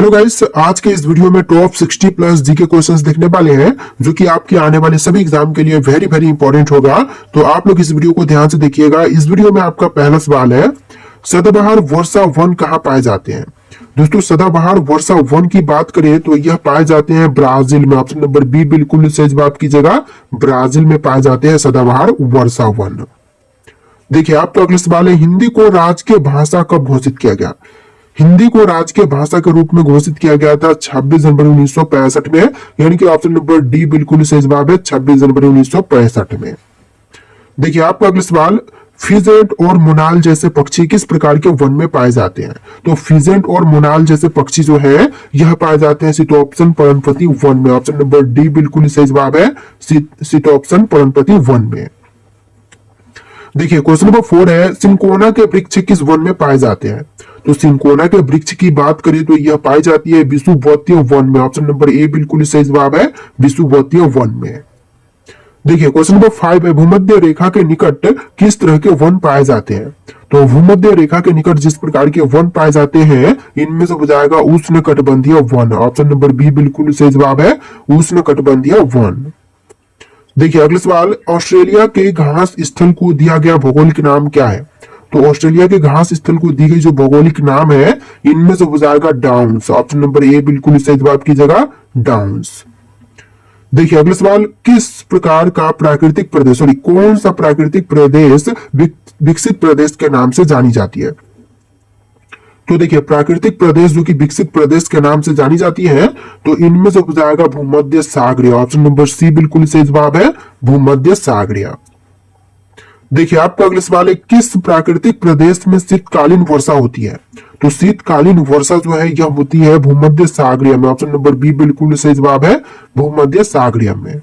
Hello guys, आज के इस वीडियो में टॉप 60 प्लस जीके क्वेश्चंस देखने वाले हैं जो कि आपके आने वाले सभी एग्जाम के लिए वेरी वेरी इंपॉर्टेंट होगा। तो आप लोग इस वीडियो को ध्यान से देखिएगा। इस वीडियो में आपका पहला सवाल है, सदाबहार वर्षा वन कहाँ पाए जाते हैं। दोस्तों, सदाबहार वर्षा वन की बात करें तो यह पाए जाते हैं ब्राजील में। ऑप्शन नंबर बी बिल्कुल सही जवाब कीजिएगा, ब्राजील में पाए जाते हैं सदाबहार वर्षा वन। देखिए, आपका अगला सवाल है, हिंदी को राजकीय भाषा कब घोषित किया गया। हिंदी को राजकीय भाषा के रूप में घोषित किया गया था 26 जनवरी 1965 में, यानी कि ऑप्शन नंबर डी बिल्कुल सही जवाब है, 26 जनवरी 1965 में। देखिए, आपका अगला सवाल, फिजेंट और मोनाल जैसे पक्षी किस प्रकार के वन में पाए जाते हैं। तो फिजेंट और मोनाल जैसे पक्षी जो है यह पाए जाते हैं सिटोप्सन पर्णपति वन में। ऑप्शन नंबर डी बिल्कुल सही जवाब है, सिटोप्सन पर्णपति वन में। देखिए, क्वेश्चन नंबर 4 है, सिंकोना के वृक्ष किस वन में पाए जाते हैं। तो सिंकोना के वृक्ष की बात करें तो यह पाई जाती है विषुवतीय वन में। ऑप्शन नंबर ए बिल्कुल सही जवाब है, विषुवतीय वन में। देखिए, क्वेश्चन नंबर 5 है, भूमध्य रेखा के निकट किस तरह के वन पाए जाते हैं। तो भूमध्य रेखा के निकट जिस प्रकार के वन पाए जाते हैं इनमें से हो जाएगा उष्ण कटिबंधीय वन। ऑप्शन नंबर बी बिल्कुल सही जवाब है, उष्ण कटिबंधीय वन। देखिए, अगला सवाल, ऑस्ट्रेलिया के घास स्थल को दिया गया भौगोलिक नाम क्या है। तो ऑस्ट्रेलिया के घास स्थल को दी गई जो भौगोलिक नाम है इनमें से हो जाएगा डाउन्स। ऑप्शन नंबर ए बिल्कुल सही जवाब कीजिएगा, डाउन्स। देखिए, अगला सवाल, किस प्रकार का प्राकृतिक प्रदेश, सॉरी कौन सा प्राकृतिक प्रदेश विकसित प्रदेश के नाम से जानी जाती है। तो देखिए, प्राकृतिक प्रदेश जो कि विकसित प्रदेश के नाम से जानी जाती है तो इनमें से हो जाएगा भूमध्य सागरीय। ऑप्शन नंबर सी बिल्कुल सही जवाब है, भूमध्य सागरीय। देखिए, आपका अगला सवाल है, किस प्राकृतिक प्रदेश में शीतकालीन वर्षा होती है। तो शीतकालीन वर्षा जो है यह होती है भूमध्य सागरीय में। ऑप्शन नंबर बी बिल्कुल सही जवाब है, भूमध्य सागरीय में।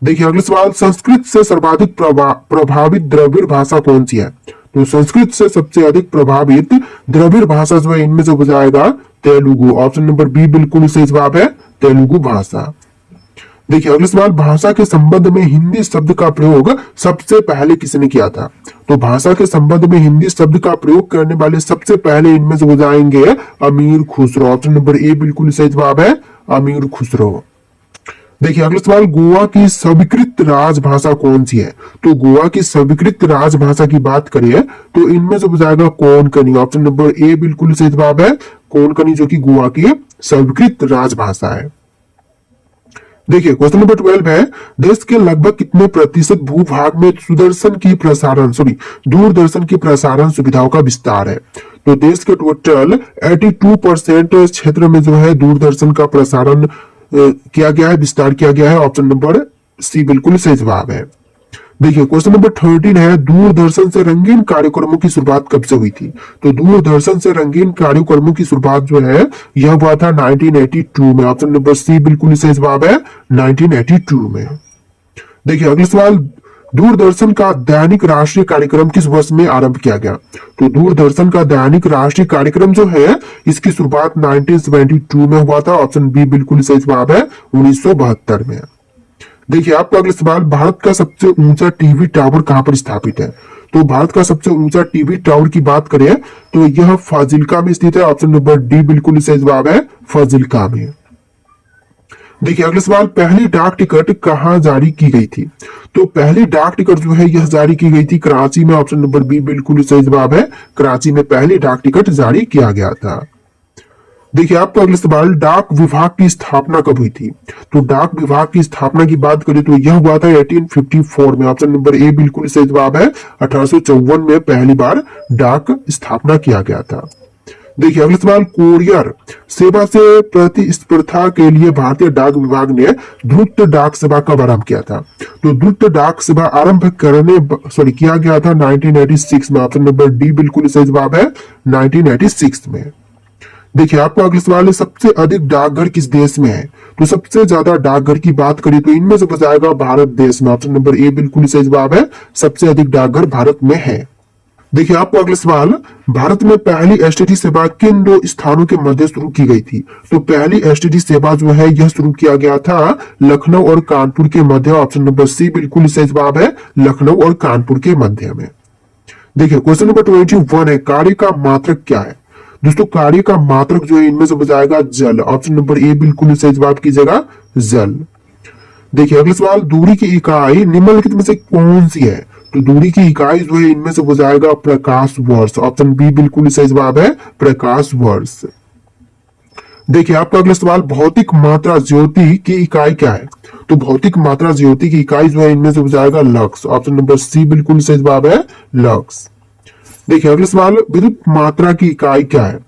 देखिए, अगला सवाल, संस्कृत से सर्वाधिक प्रभावित द्रविड़ भाषा कौन सी है। तो संस्कृत से सबसे अधिक प्रभावित द्रविड़ भाषा जो है इनमें से हो जाएगा तेलुगु। ऑप्शन नंबर बी बिल्कुल सही जवाब है, तेलुगु भाषा। देखिए, अगला सवाल, भाषा के संबंध में हिंदी शब्द का प्रयोग सबसे पहले किसने किया था। तो भाषा के संबंध में हिंदी शब्द का प्रयोग करने वाले सबसे पहले इनमें से हो जाएंगे अमीर खुसरो। ऑप्शन नंबर ए बिल्कुल सही जवाब है, अमीर खुसरो। देखिए, अगला सवाल, गोवा की स्वीकृत राजभाषा कौन सी है। तो गोवा की स्वीकृत राजभाषा की बात करें तो इनमें से हो जाएगा कोंकणी। ऑप्शन नंबर ए बिल्कुल सही जवाब है, कोंकणी, जो कि गोवा की स्वीकृत राजभाषा है। देखिए, क्वेश्चन नंबर 12 है, देश के लगभग कितने प्रतिशत भूभाग में दूरदर्शन की प्रसारण सुविधाओं का विस्तार है। तो देश के टोटल 82% क्षेत्र में जो है दूरदर्शन का प्रसारण किया गया है, विस्तार किया गया है। ऑप्शन नंबर सी बिल्कुल सही जवाब है। देखिए, क्वेश्चन नंबर 13 है, दूरदर्शन से रंगीन कार्यक्रमों की शुरुआत कब से हुई थी। तो दूरदर्शन से रंगीन कार्यक्रमों की शुरुआत जो है यह हुआ था 1982 में। ऑप्शन नंबर सी बिल्कुल सही जवाब है, 1982 में। देखिए, अगला सवाल, दूरदर्शन का दैनिक राष्ट्रीय कार्यक्रम किस वर्ष में आरंभ किया गया। तो दूरदर्शन का दैनिक राष्ट्रीय कार्यक्रम जो है इसकी शुरुआत 1972 में हुआ था। ऑप्शन बी बिल्कुल सही जवाब है, 1972 में। देखिए, आपका अगला सवाल, भारत का सबसे ऊंचा टीवी टावर कहां पर स्थापित है। तो भारत का सबसे ऊंचा टीवी टावर की बात करें तो यह फाजिल्का में स्थित है। ऑप्शन नंबर डी बिल्कुल सही जवाब है, फाजिल्का में। देखिए, अगला सवाल, पहली डाक टिकट कहां जारी की गई थी। तो पहली डाक टिकट जो है यह जारी की गई थी कराची में। ऑप्शन नंबर बी बिल्कुल सही जवाब है, कराची में पहली डाक टिकट जारी किया गया था। देखिए, आपका अगला सवाल, डाक विभाग की स्थापना कब हुई थी। तो डाक विभाग की स्थापना की बात करें तो यह हुआ था 1854 में। ऑप्शन नंबर ए बिल्कुल सही जवाब है, 1854 में पहली बार डाक स्थापना किया गया था। देखिए, अगला सवाल, कुरियर सेवा से प्रतिस्पर्धा के लिए भारतीय डाक विभाग ने द्रुत डाक सेवा कब आरंभ किया था। तो द्रुत डाक सेवा आरंभ किया गया था 1986 में। ऑप्शन नंबर डी बिल्कुल सही जवाब है, 1986 में। देखिए, आपका अगला सवाल है, सबसे अधिक डाकघर किस देश में है। तो सबसे ज्यादा डाकघर की बात करें तो इनमें से बचाएगा भारत देश में। ऑप्शन नंबर ए बिल्कुल सही जवाब है, सबसे अधिक डाकघर भारत में है। देखिए, आपका अगला सवाल, भारत में पहली एसटीडी सेवा किन दो स्थानों के मध्य शुरू की गई थी। तो पहली एसटीडी सेवा जो है यह शुरू किया गया था लखनऊ और कानपुर के मध्य। ऑप्शन नंबर सी बिल्कुल सही जवाब है, लखनऊ और कानपुर के मध्य में। देखिए, क्वेश्चन नंबर 21 है, कार्य का मात्रक क्या है। दोस्तों कार्य का मात्रक जो है इनमें से हो जाएगा जल। ऑप्शन नंबर ए बिल्कुल सही जवाब कीजिएगा, जल। देखिए अगला सवाल, दूरी की इकाई निम्नलिखित में से कौन सी है? तो दूरी की इकाई जो है इनमें से हो जाएगा प्रकाश वर्ष। ऑप्शन बी बिल्कुल सही जवाब है, प्रकाश वर्ष। देखिए आपका अगला सवाल, भौतिक मात्रा ज्योति की इकाई क्या है? तो भौतिक मात्रा ज्योति की इकाई जो है इनमें से हो जाएगा लक्स। ऑप्शन नंबर सी बिल्कुल सही जवाब है, लक्स। देखिए अगला सवाल, विद्युत मात्रा की इकाई क्या है?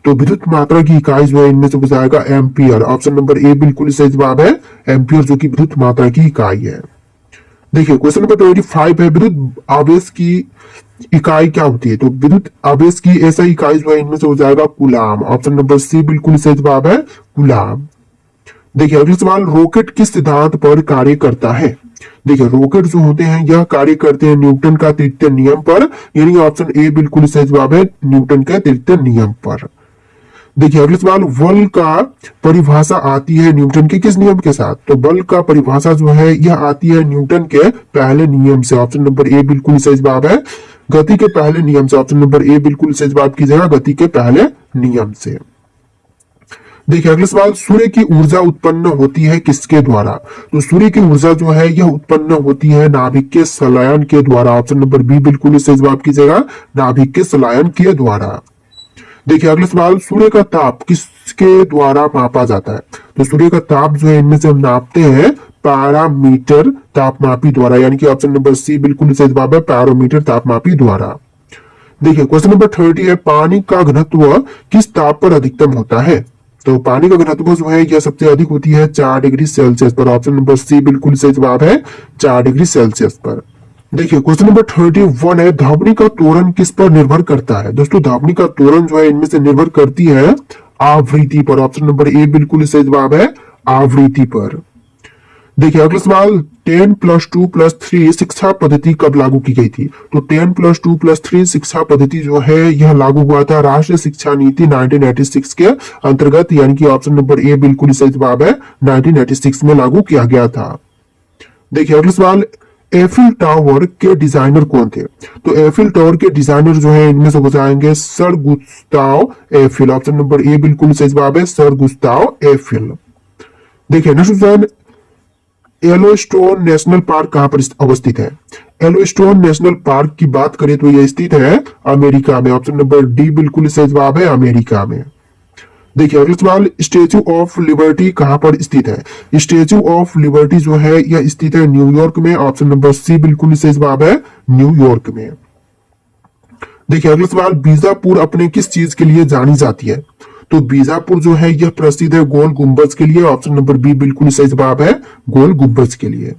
तो विद्युत मात्रा की इकाई जो है इनमें से हो जाएगा एम्पियर। ऑप्शन नंबर ए बिल्कुल सही जवाब है, एम्पियर जो कि विद्युत मात्रा की इकाई है। देखिए क्वेश्चन नंबर 25 है, विद्युत आवेश की इकाई क्या होती है? तो विद्युत आवेश की ऐसा इकाई जो है इनमें से हो जाएगा कूलाम। ऑप्शन नंबर सी बिल्कुल सही जवाब है, कूलाम। देखिए अगला सवाल, रॉकेट किस सिद्धांत पर कार्य करता है? देखिए रॉकेट जो होते हैं यह कार्य करते हैं न्यूटन का तृतीय नियम पर, यानी ऑप्शन ए बिल्कुल सही जवाब है, न्यूटन के तृतीय नियम पर। देखिए अगला सवाल, बल का परिभाषा आती है न्यूटन के किस नियम के साथ? तो बल का परिभाषा जो है यह आती है न्यूटन के पहले नियम से। ऑप्शन नंबर ए बिल्कुल सही जवाब है, गति के पहले नियम से। ऑप्शन नंबर ए बिल्कुल सही जवाब कीजिएगा, गति के पहले नियम से। देखिए अगला सवाल, सूर्य की ऊर्जा उत्पन्न होती है किसके द्वारा? तो सूर्य की ऊर्जा जो है यह उत्पन्न होती है नाभिक के संलयन के द्वारा। ऑप्शन नंबर बी बिल्कुल सही जवाब कीजिएगा, नाभिक के संलयन के द्वारा। देखिए अगला सवाल, सूर्य का ताप किसके द्वारा मापा जाता है? तो सूर्य का ताप जो है इनमें से हम नापते हैं पैरामीटर तापमापी द्वारा, यानी कि ऑप्शन नंबर सी बिल्कुल सही जवाब है, पैरामीटर तापमापी द्वारा। देखिए क्वेश्चन नंबर 30 है, पानी का घनत्व किस ताप पर अधिकतम होता है? तो पानी का घनत्व जो है यह सबसे अधिक होती है 4 डिग्री सेल्सियस पर। ऑप्शन नंबर सी बिल्कुल सही जवाब है, 4 डिग्री सेल्सियस पर। देखिए क्वेश्चन नंबर 31 है, ध्वनि का त्वरण किस पर निर्भर करता है? दोस्तों ध्वनि का त्वरण जो है इनमें से निर्भर करती है आवृत्ति पर। ऑप्शन नंबर ए बिल्कुल सही जवाब है, आवृत्ति पर। देखिए अगला सवाल, 10+2+3 शिक्षा पद्धति कब लागू की गई थी? तो 10+2+3 शिक्षा पद्धति जो है यह लागू हुआ था राष्ट्रीय शिक्षा नीति 1986 के अंतर्गत, यानी कि ऑप्शन नंबर ए बिल्कुल सही जवाब है, 1986 में लागू किया गया था। देखिए अगला सवाल, एफिल टावर के डिजाइनर कौन थे? तो एफिल टावर के डिजाइनर जो है इनमें से हो जाएंगे sir Gustav Eiffel. Option number A बिल्कुल सही जवाब है, सर गुस्ताव एफिल। देखिए next question, Yellowstone national park कहां पर अवस्थित है? येलोस्टोन नेशनल पार्क की बात करें तो यह स्थित है अमेरिका में। ऑप्शन नंबर डी बिल्कुल सही जवाब है, अमेरिका में। देखिए अगला सवाल, स्टेच्यू ऑफ लिबर्टी कहां पर स्थित है? स्टेच्यू ऑफ लिबर्टी जो है यह स्थित है न्यूयॉर्क में। ऑप्शन नंबर सी बिल्कुल सही जवाब है, न्यूयॉर्क में। देखिए अगला सवाल, बीजापुर अपने किस चीज के लिए जानी जाती है? तो बीजापुर जो है यह प्रसिद्ध है गोल गुंबज के लिए। ऑप्शन नंबर बी बिल्कुल सही जवाब है, गोल गुंबज के लिए।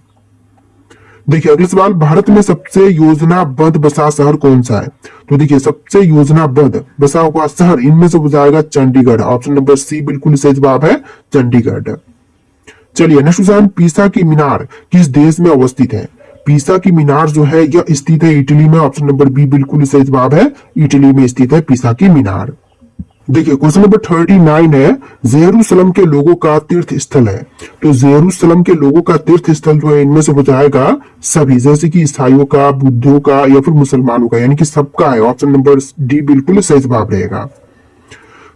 देखिए अगला सवाल, भारत में सबसे योजनाबद्ध बसा शहर कौन सा है? तो देखिए सबसे योजनाबद्ध बसा हुआ शहर इनमें से हो जाएगा चंडीगढ़। ऑप्शन नंबर सी बिल्कुल सही जवाब है, चंडीगढ़। चलिए नेक्स्ट क्वेश्चन, पीसा की मीनार किस देश में अवस्थित है? पीसा की मीनार जो है यह स्थित है इटली में। ऑप्शन नंबर बी बिल्कुल सही जवाब है, इटली में स्थित है पीसा की मीनार। देखिए क्वेश्चन नंबर 39 है, जेरूसलम के लोगों का तीर्थ स्थल है। तो जेरूसलम के लोगों का तीर्थ स्थल जो है इनमें से हो जाएगा सभी, जैसे कि ईसाइयों का, बुद्धों का या फिर मुसलमानों का, यानी कि सबका है। ऑप्शन नंबर डी बिल्कुल सही जवाब रहेगा।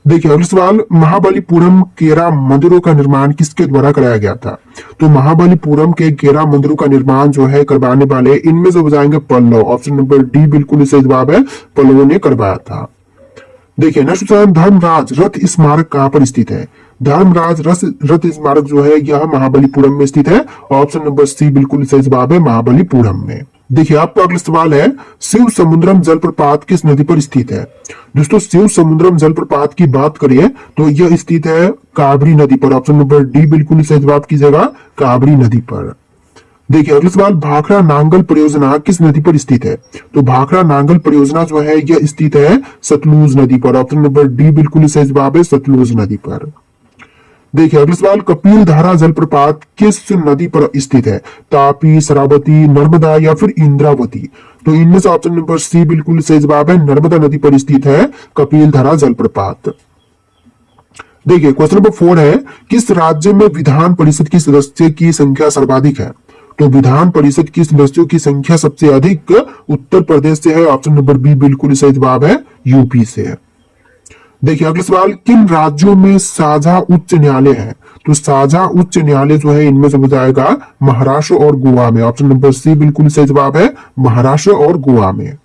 देखिए अगला सवाल, महाबलीपुरम केरा मंदिरों का निर्माण किसके द्वारा कराया गया था? तो महाबलीपुरम के केरा मंदिरों का निर्माण जो है करवाने वाले इनमें से हो जाएंगे पल्लव। ऑप्शन नंबर डी बिल्कुल सही जवाब है, पल्लवों ने करवाया था। देखिए नेक्स्ट क्वेश्चन, धर्मराज रथ स्मारक कहां पर स्थित है? धर्मराज रथ स्मारक जो है यह महाबलीपुरम में स्थित है। ऑप्शन नंबर सी बिल्कुल सही जवाब है, महाबलीपुरम में। देखिए आपका अगला सवाल है, शिव समुद्रम जलप्रपात किस नदी पर स्थित है? दोस्तों शिव समुद्रम जलप्रपात की बात करें तो यह स्थित है काबरी नदी पर। ऑप्शन नंबर डी बिल्कुल सही जवाब कीजिएगा, काबरी नदी पर। देखिए अगला सवाल, भाखड़ा नांगल परियोजना किस नदी पर स्थित है? तो भाखड़ा नांगल परियोजना जो है यह स्थित है सतलुज नदी पर। ऑप्शन नंबर डी बिल्कुल सही जवाब है, सतलुज नदी पर। देखिए अगला सवाल, कपिल धारा जलप्रपात किस नदी पर स्थित है? तापी, शरावती, नर्मदा या फिर इंद्रावती? तो इनमें से ऑप्शन नंबर सी बिल्कुल सही जवाब है, नर्मदा नदी पर स्थित है कपिल धारा जलप्रपात। देखिए क्वेश्चन नंबर 4 है, किस राज्य में विधान परिषद की सदस्य की संख्या सर्वाधिक है? तो विधान परिषद की सदस्यों की संख्या सबसे अधिक उत्तर प्रदेश से है। ऑप्शन नंबर बी बिल्कुल सही जवाब है, यूपी से है। देखिए अगला सवाल, किन राज्यों में साझा उच्च न्यायालय है? तो साझा उच्च न्यायालय जो है इनमें से हो जाएगा महाराष्ट्र और गोवा में। ऑप्शन नंबर सी बिल्कुल सही जवाब है, महाराष्ट्र और गोवा में।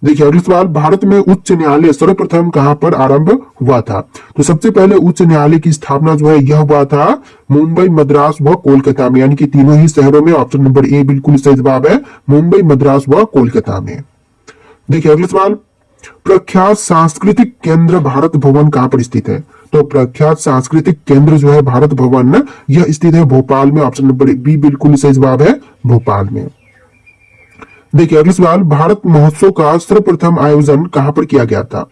देखिए अगला सवाल, भारत में उच्च न्यायालय सर्वप्रथम कहां पर आरंभ हुआ था? तो सबसे पहले उच्च न्यायालय की स्थापना जो है यह हुआ था मुंबई, मद्रास व कोलकाता में, यानी कि तीनों ही शहरों में। ऑप्शन नंबर ए बिल्कुल सही जवाब है, मुंबई, मद्रास व कोलकाता में। देखिए अगला सवाल, प्रख्यात सांस्कृतिक केंद्र भारत भवन कहां पर स्थित है? तो प्रख्यात सांस्कृतिक केंद्र जो है भारत भवन यह स्थित है भोपाल में। ऑप्शन नंबर बी बिल्कुल सही जवाब है, भोपाल में। देखिए अगला सवाल, भारत महोत्सव का सर्वप्रथम आयोजन कहां पर किया गया था?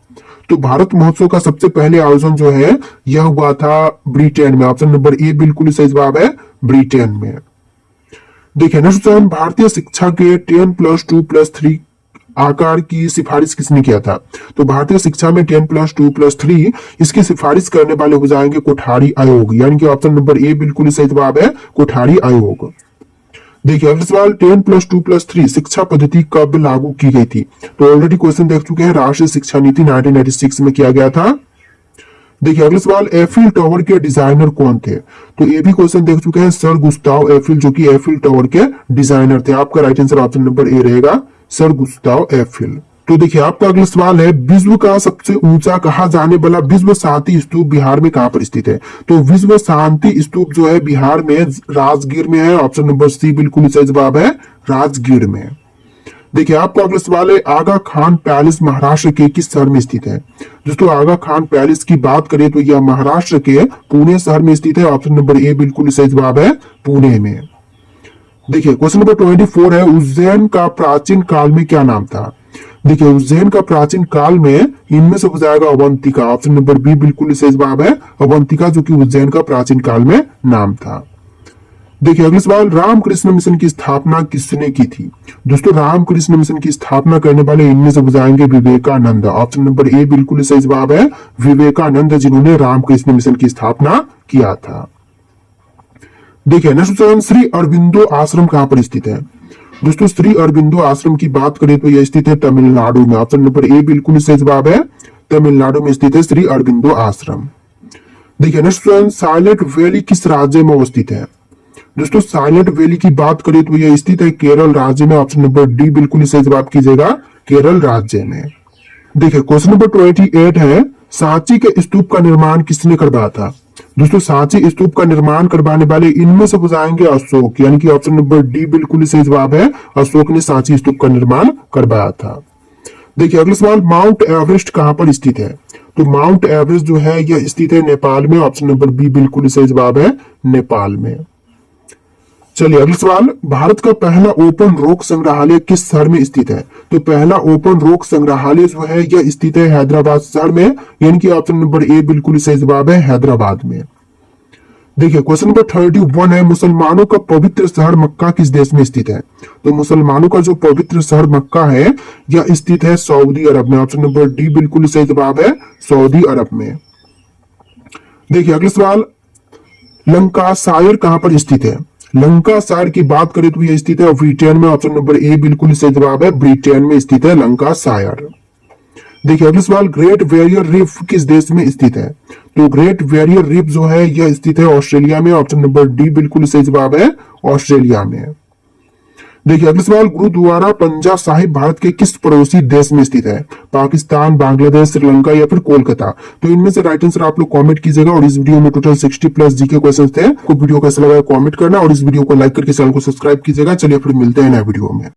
तो भारत महोत्सव का सबसे पहले आयोजन जो है यह हुआ था ब्रिटेन में। ऑप्शन नंबर ए बिल्कुल सही जवाब है, ब्रिटेन में। देखिए नेक्स्ट क्वेश्चन, भारतीय शिक्षा के 10+2+3 आकार की सिफारिश किसने किया था? तो भारतीय शिक्षा में 10+2+3 इसकी सिफारिश करने वाले हो जाएंगे कोठारी आयोग, यानी कि ऑप्शन नंबर ए बिल्कुल सही जवाब है, कोठारी आयोग। देखिए अगला सवाल, 10+2+3 शिक्षा पद्धति कब लागू की गई थी? तो ऑलरेडी क्वेश्चन देख चुके हैं, राष्ट्रीय शिक्षा नीति 1996 में किया गया था। देखिए अगला सवाल, एफिल टावर के डिजाइनर कौन थे? तो ये भी क्वेश्चन देख चुके हैं, सर गुस्ताव एफिल, जो कि एफिल टावर के डिजाइनर थे। आपका right answer option number A रहेगा, सर गुस्ताव एफिल। तो देखिए आपका अगला सवाल है, विश्व का सबसे ऊंचा कहा जाने वाला विश्व शांति स्तूप बिहार में कहां पर स्थित है? तो विश्व शांति स्तूप जो है बिहार में राजगीर में है। ऑप्शन नंबर सी बिल्कुल सही जवाब है, राजगीर में। देखिए आपका अगला सवाल है, आगा खान पैलेस महाराष्ट्र के किस शहर में स्थित है? दोस्तों आगा खान पैलेस की बात करें तो यह महाराष्ट्र के पुणे शहर में स्थित है। ऑप्शन नंबर ए बिल्कुल सही जवाब है, पुणे में। देखिए क्वेश्चन नंबर 24 है, उज्जैन का प्राचीन काल में क्या नाम था? देखिए उज्जैन का प्राचीन काल में इनमें से हो जाएगा अवंतिका। ऑप्शन नंबर बी बिल्कुल सही जवाब है, अवंतिका, जो कि उज्जैन का प्राचीन काल में नाम था। देखिए अगला सवाल, रामकृष्ण मिशन की स्थापना किसने की थी? दोस्तों रामकृष्ण मिशन की स्थापना करने वाले इनमें से हो जाएंगे विवेकानंद। ऑप्शन नंबर ए बिल्कुल सही जवाब है, विवेकानंद, जिन्होंने रामकृष्ण मिशन की स्थापना किया था। देखिए नेक्स्ट क्वेश्चन, श्री अरबिंदो आश्रम कहां पर स्थित है? दोस्तों श्री अरबिंदो आश्रम की बात करें तो यह स्थित है तमिलनाडु में। ऑप्शन नंबर ए बिल्कुल सही जवाब है, तमिलनाडु में स्थित है श्री अरबिंदो आश्रम। देखिए नेक्स्ट क्वेश्चन, साइलेंट वैली किस राज्य में अवस्थित है? दोस्तों साइलेंट वैली की बात करें तो यह स्थित है केरल राज्य में। ऑप्शन नंबर डी बिल्कुल सही जवाब कीजिएगा, केरल राज्य में। देखिए क्वेश्चन नंबर 28 है, सांची के स्तूप का निर्माण किसने करवाया था? दोस्तों सांची स्तूप का निर्माण करवाने वाले इनमें से हो जाएंगे अशोक, यानी कि ऑप्शन नंबर डी बिल्कुल सही जवाब है, अशोक ने सांची स्तूप का निर्माण करवाया था। देखिए अगला सवाल, माउंट एवरेस्ट कहां पर स्थित है? तो माउंट एवरेस्ट जो है यह स्थित है नेपाल में। ऑप्शन नंबर बी बिल्कुल सही जवाब है, नेपाल में। चलिए अगला सवाल, भारत का पहला ओपन रॉक संग्रहालय किस शहर में स्थित है? तो पहला ओपन रॉक संग्रहालय जो है यह स्थित है हैदराबाद शहर में, यानी कि ऑप्शन नंबर ए बिल्कुल सही जवाब है, हैदराबाद में। देखिए क्वेश्चन नंबर 31 है, मुसलमानों का पवित्र शहर मक्का किस देश में स्थित है? तो मुसलमानों का जो पवित्र शहर मक्का है यह स्थित है सऊदी अरब में। ऑप्शन नंबर डी बिल्कुल सही जवाब है, सऊदी अरब में। देखिए अगला सवाल, लंकाशायर कहां पर स्थित है? लंकाशायर की बात करें तो यह स्थित है ब्रिटेन में। ऑप्शन नंबर ए बिल्कुल सही जवाब है, ब्रिटेन में स्थित है लंकाशायर। देखिए अगला सवाल, ग्रेट बैरियर रीफ किस देश में स्थित है? तो ग्रेट बैरियर रीफ जो है यह स्थित है ऑस्ट्रेलिया में। ऑप्शन नंबर डी बिल्कुल सही जवाब है, ऑस्ट्रेलिया में। देखिए अगला सवाल, गुरुद्वारा पंजा साहिब भारत के किस पड़ोसी देश में स्थित है? पाकिस्तान, बांग्लादेश, श्रीलंका या फिर कोलकाता? तो इनमें से राइट आंसर आप लोग कमेंट कीजिएगा। और इस वीडियो में टोटल 60+ जीके क्वेश्चन थे। आपको वीडियो कैसा लगा कमेंट करना और इस वीडियो को लाइक करके चैनल को सब्सक्राइब कीजिएगा। चलिए फिर मिलते हैं नए वीडियो में।